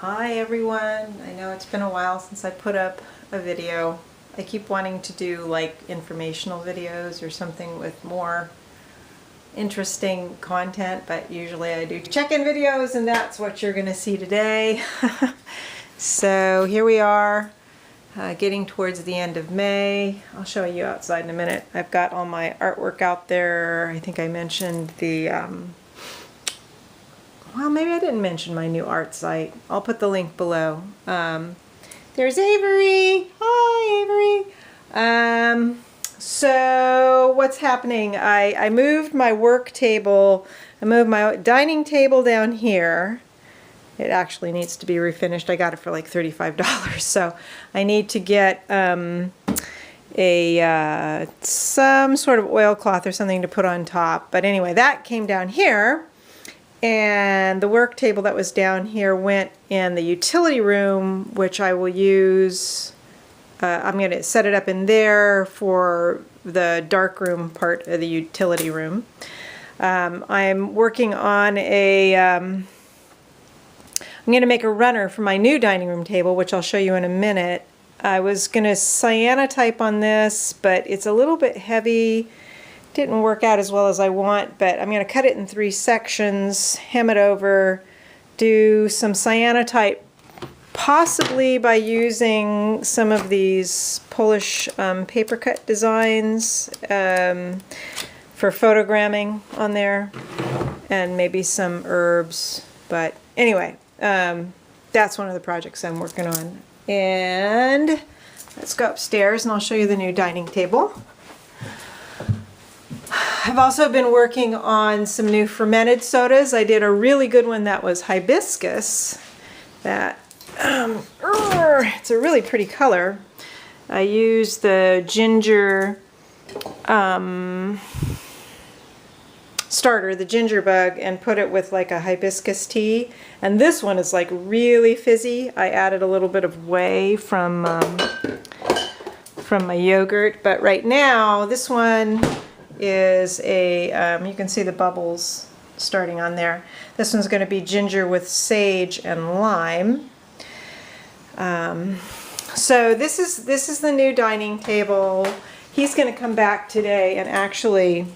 Hi everyone, I know it's been a while since I put up a video. I keep wanting to do like informational videos or something with more interesting content, but usually I do check-in videos and that's what you're going to see today. So here we are, getting towards the end of May. I'll show you outside in a minute. I've got all my artwork out there. I think I mentioned the well, maybe I didn't mention my new art site. I'll put the link below. There's Avery. Hi, Avery. So what's happening? I moved my work table. I moved my dining table down here. It actually needs to be refinished. I got it for like $35. So I need to get some sort of oilcloth or something to put on top. But anyway, that came down here. And the work table that was down here went in the utility room, which I will use. I'm going to set it up in there for the dark room part of the utility room. I'm working on I'm going to make a runner for my new dining room table, which I'll show you in a minute. I was going to cyanotype on this, but it's a little bit heavy. Didn't work out as well as I want, but I'm going to cut it in 3 sections, hem it over, do some cyanotype, possibly by using some of these Polish paper cut designs for photogramming on there, and maybe some herbs. But anyway, that's one of the projects I'm working on. And let's go upstairs and I'll show you the new dining table. I've also been working on some new fermented sodas. I did a really good one that was hibiscus. It's a really pretty color. I used the ginger starter, the ginger bug, and put it with like a hibiscus tea. And this one is like really fizzy. I added a little bit of whey from my yogurt. But right now, this one is you can see the bubbles starting on there. This one's going to be ginger with sage and lime. So this is the new dining table. He's going to come back today and actually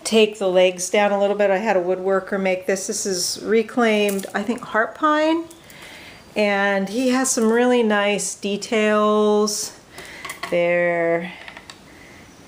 take the legs down a little bit. I had a woodworker make this. This is reclaimed, I think, heart pine, and he has some really nice details there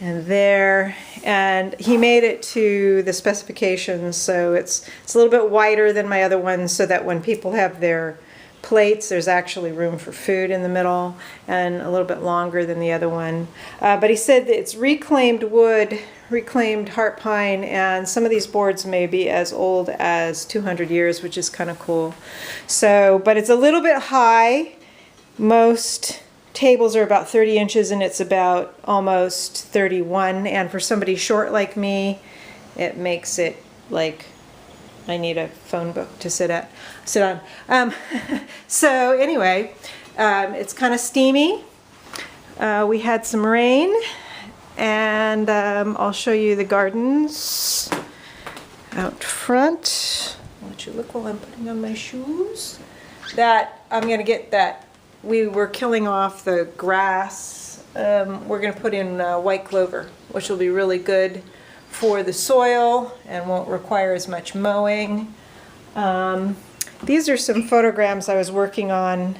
and there, and he made it to the specifications, so it's a little bit wider than my other ones, so that when people have their plates, there's actually room for food in the middle, and a little bit longer than the other one. But he said that it's reclaimed wood, reclaimed heart pine, and some of these boards may be as old as 200 years, which is kind of cool. So, but it's a little bit high. Most tables are about 30 inches and it's about almost 31, and for somebody short like me, it makes it like I need a phone book to sit on. So anyway, it's kind of steamy. We had some rain, and I'll show you the gardens out front. I'll let you look while I'm putting on my shoes. That I'm going to get that. We were killing off the grass. We're going to put in white clover, which will be really good for the soil and won't require as much mowing. These are some photograms I was working on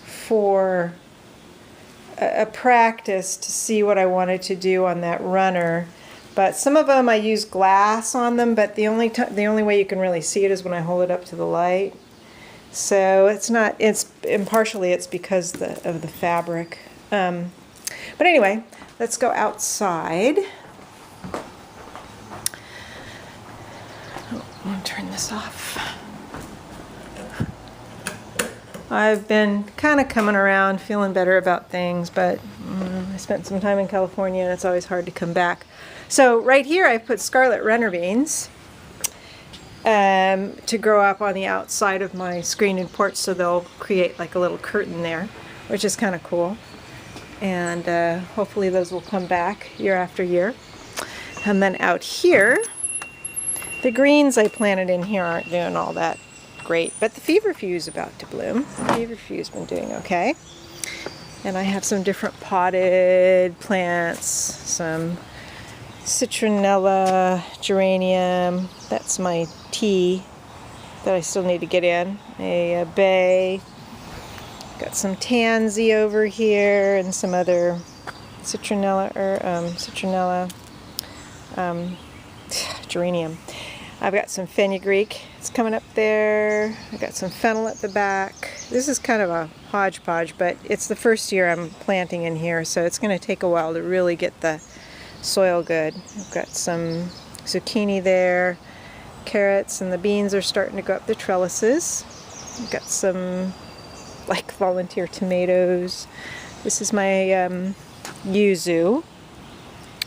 for a practice to see what I wanted to do on that runner. But some of them I use glass on them, but the only way you can really see it is when I hold it up to the light. So partially it's because of the fabric. But anyway, let's go outside. Oh, I'm gonna turn this off. I've been kind of coming around, feeling better about things, but I spent some time in California and it's always hard to come back. So right here I put scarlet runner beans to grow up on the outside of my screened-in porch, so they'll create like a little curtain there, which is kind of cool. And hopefully those will come back year after year. And then out here, the greens I planted in here aren't doing all that great. But the feverfew is about to bloom. Feverfew's been doing okay. And I have some different potted plants, some citronella, geranium. That's my tea that I still need to get in. A bay. Got some tansy over here and some other citronella geranium. I've got some fenugreek. It's coming up there. I got some fennel at the back. This is kind of a hodgepodge, but it's the first year I'm planting in here, so it's going to take a while to really get the soil good. I've got some zucchini there, carrots, and the beans are starting to go up the trellises. I've got some like volunteer tomatoes. This is my yuzu,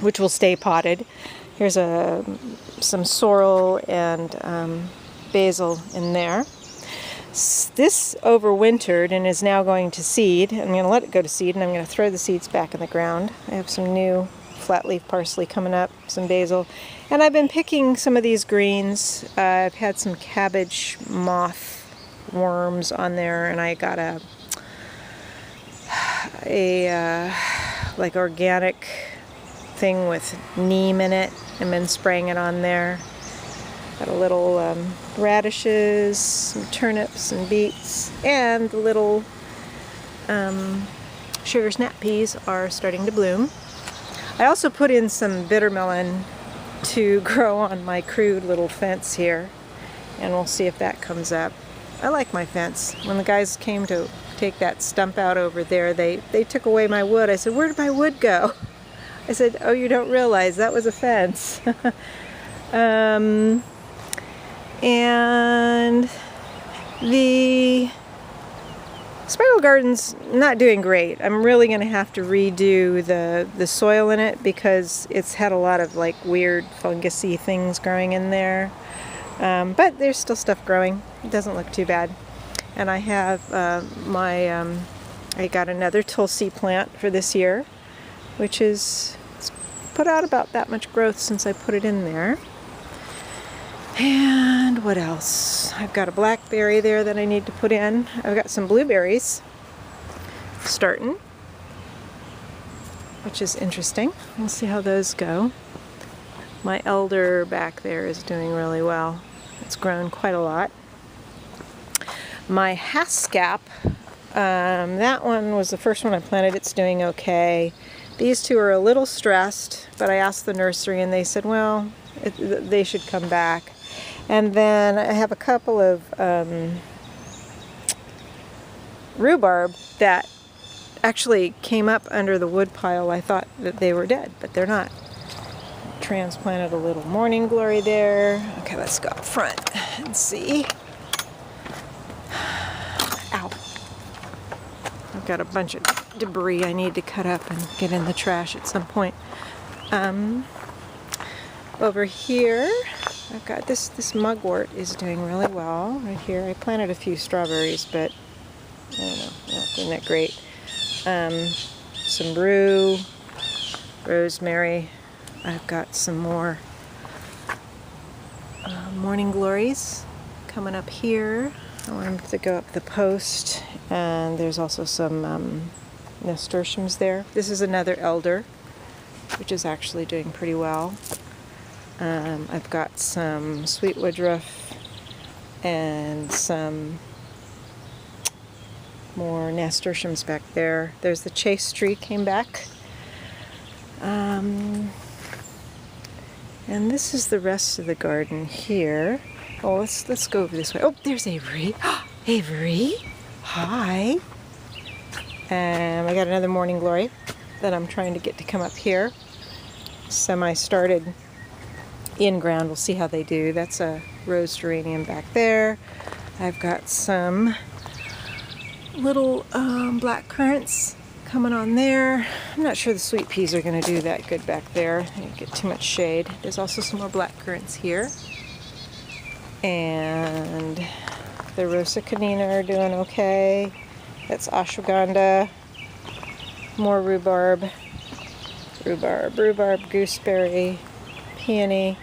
which will stay potted. Here's some sorrel and basil in there. This overwintered and is now going to seed. I'm going to let it go to seed, and I'm going to throw the seeds back in the ground. I have some new flat leaf parsley coming up, some basil, and I've been picking some of these greens. I've had some cabbage moth worms on there, and I got a like organic thing with neem in it, and been spraying it on there. Got a little radishes, some turnips and beets, and the little sugar snap peas are starting to bloom. I also put in some bitter melon to grow on my crude little fence here, and we'll see if that comes up. I like my fence. When the guys came to take that stump out over there, they took away my wood. I said, "Where did my wood go?" I said, "Oh, you don't realize that was a fence." And the spiral garden's not doing great. I'm really going to have to redo the soil in it because it's had a lot of like weird fungusy things growing in there. But there's still stuff growing. It doesn't look too bad. And I have I got another Tulsi plant for this year, which is it's put out about that much growth since I put it in there. And what else? I've got a blackberry there that I need to put in. I've got some blueberries starting, which is interesting. We'll see how those go. My elder back there is doing really well. It's grown quite a lot. My haskap, that one was the first one I planted. It's doing okay. These two are a little stressed, but I asked the nursery and they said, well, they should come back. And then I have a couple of rhubarb that actually came up under the wood pile. I thought that they were dead, but they're not. Transplanted a little morning glory there. Okay, let's go up front and see. Ow. I've got a bunch of debris I need to cut up and get in the trash at some point. Over here, I've got this mugwort is doing really well right here. I planted a few strawberries, but I don't know, isn't that great? Some rue, rosemary. I've got some more morning glories coming up here. I want them to go up the post, and there's also some nasturtiums there. This is another elder, which is actually doing pretty well. I've got some sweet woodruff and some more nasturtiums back there. There's the chase tree came back. And this is the rest of the garden here. Oh, let's go over this way. Oh, there's Avery. Avery, hi. I got another morning glory that I'm trying to get to come up here. Semi-started in ground. We'll see how they do. That's a rose geranium back there. I've got some little black currants coming on there. I'm not sure the sweet peas are going to do that good back there. They get too much shade. There's also some more black currants here. And the Rosa Canina are doing okay. That's ashwagandha. More rhubarb, gooseberry, peony.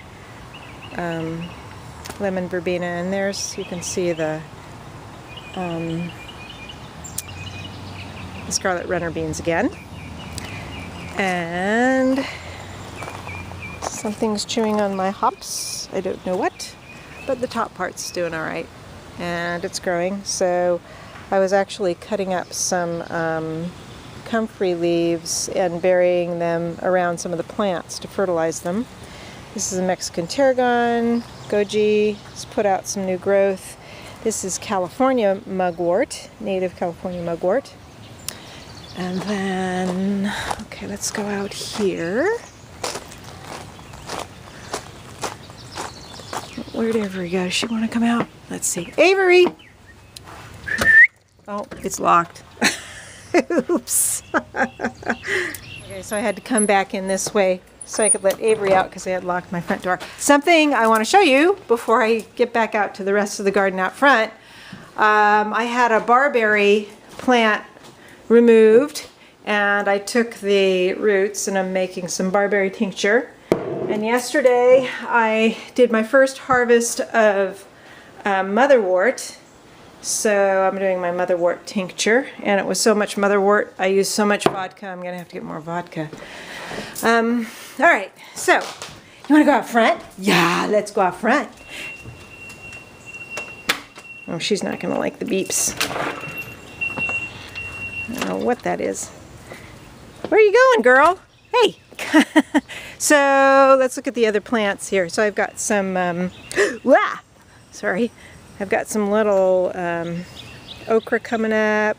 lemon verbena, and there's, you can see the scarlet runner beans again. And something's chewing on my hops. I don't know what, but the top part's doing all right, and it's growing. So I was actually cutting up some comfrey leaves and burying them around some of the plants to fertilize them. This is a Mexican tarragon. Goji has put out some new growth. This is California mugwort, native California mugwort. And then, okay, let's go out here. Where'd Avery go? Does she want to come out? Let's see. Avery! Oh, it's locked. Oops. Okay, so I had to come back in this way so I could let Avery out because I had locked my front door. Something I want to show you before I get back out to the rest of the garden out front. I had a barberry plant removed, and I took the roots and I'm making some barberry tincture. And yesterday I did my first harvest of motherwort. So I'm doing my motherwort tincture, and it was so much motherwort, I used so much vodka, I'm gonna have to get more vodka. All right, so you wanna go out front? Yeah, let's go out front. Oh, she's not gonna like the beeps. I don't know what that is. Where are you going, girl? Hey. So let's look at the other plants here. So I've got some, sorry. I've got some little okra coming up.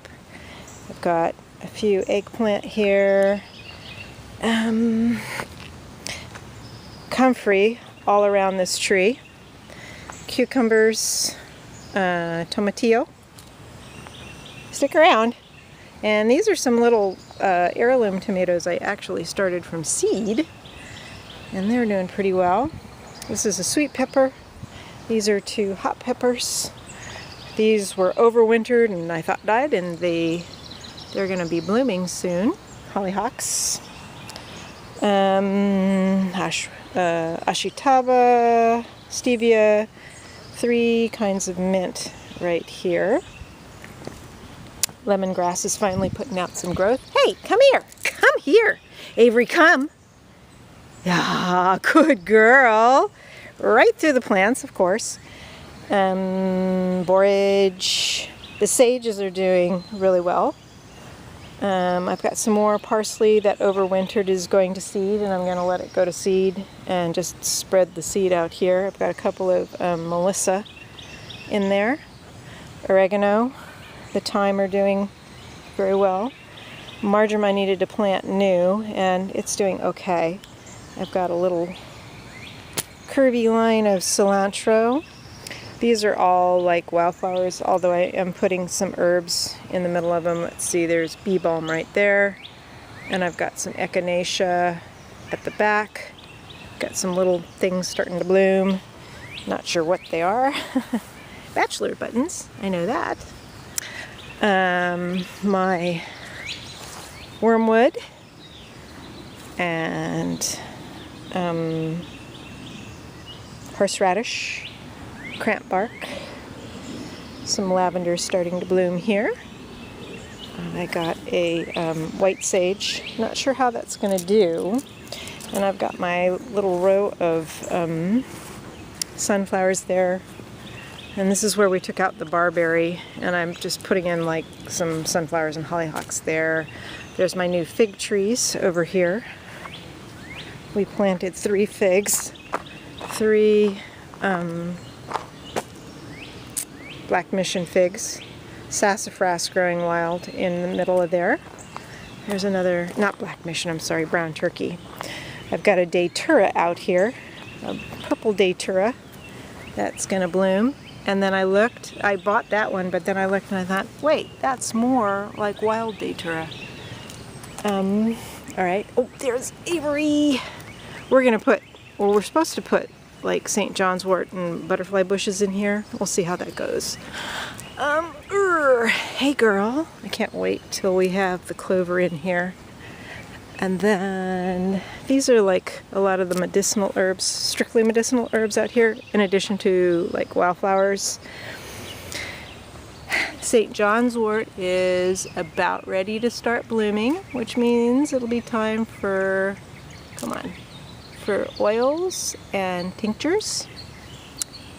I've got a few eggplant here. Comfrey all around this tree. Cucumbers, tomatillo. Stick around. And these are some little heirloom tomatoes I actually started from seed. And they're doing pretty well. This is a sweet pepper. These are 2 hot peppers. These were overwintered and I thought died, and they're going to be blooming soon. Hollyhocks. Ashitaba, stevia, 3 kinds of mint right here. Lemongrass is finally putting out some growth. Hey, come here. Come here. Avery, come. Ah, good girl. Right through the plants, of course. Borage. The sages are doing really well. I've got some more parsley that overwintered is going to seed, and I'm going to let it go to seed and just spread the seed out here. I've got a couple of Melissa in there. Oregano. The thyme are doing very well. Marjoram I needed to plant new, and it's doing okay. I've got a little curvy line of cilantro. These are all like wildflowers, although I am putting some herbs in the middle of them. Let's see, there's bee balm right there. And I've got some echinacea at the back. Got some little things starting to bloom. Not sure what they are. Bachelor buttons, I know that. My wormwood and horseradish, cramp bark, some lavender starting to bloom here. I got a white sage, not sure how that's going to do. And I've got my little row of sunflowers there. And this is where we took out the barberry, and I'm just putting in like some sunflowers and hollyhocks there. There's my new fig trees over here. We planted 3 figs, 3 black mission figs, sassafras growing wild in the middle of there. There's another, not black mission, I'm sorry, brown turkey. I've got a datura out here, a purple datura that's going to bloom. And then I looked, I bought that one, but then I looked and I thought, wait, that's more like wild datura. All right. Oh, there's Avery. We're going to put, well, we're supposed to put like St. John's wort and butterfly bushes in here. We'll see how that goes. Hey girl. I can't wait till we have the clover in here. And then these are like a lot of the medicinal herbs, strictly medicinal herbs out here, in addition to like wildflowers. St. John's wort is about ready to start blooming, which means it'll be time for, for oils and tinctures.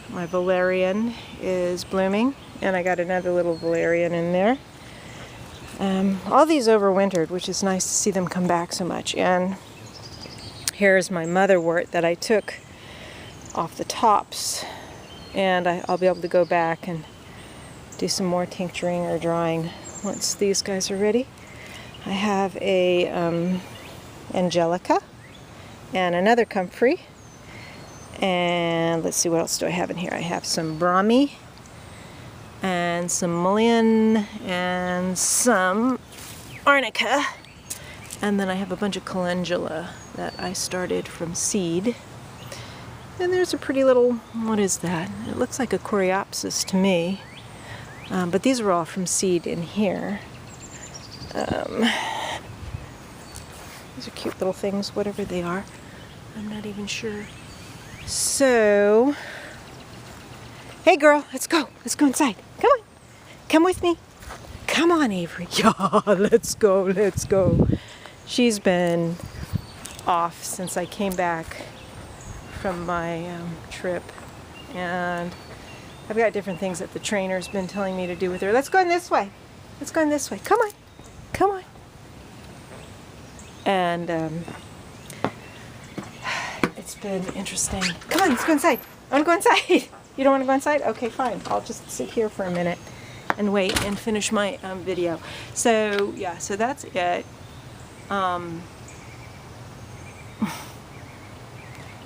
My valerian is blooming, and I got another little valerian in there. All these overwintered, which is nice to see them come back so much. And here's my motherwort that I took off the tops, and I'll be able to go back and do some more tincturing or drying once these guys are ready. I have a angelica and another comfrey, and let's see, what else do I have in here? I have some brahmi and some mullein and some arnica, and then I have a bunch of calendula that I started from seed. And there's a pretty little, what is that? It looks like a coreopsis to me, but these are all from seed in here. These are cute little things, whatever they are. I'm not even sure. So, hey girl, let's go. Let's go inside. Come on. Come with me. Come on, Avery. Yeah, let's go. Let's go. She's been off since I came back from my trip, and I've got different things that the trainer's been telling me to do with her. Let's go in this way. Let's go in this way. Come on. Come on. And it's been interesting. Come on, let's go inside. I want to go inside. You don't want to go inside? Okay, fine. I'll just sit here for a minute and wait and finish my video. So, yeah, so that's it. Yeah,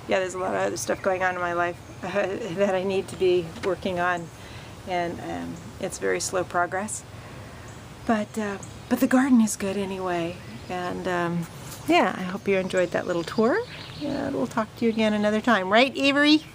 there's a lot of other stuff going on in my life that I need to be working on, and it's very slow progress. But the garden is good anyway, and yeah, I hope you enjoyed that little tour, and we'll talk to you again another time. Right, Avery?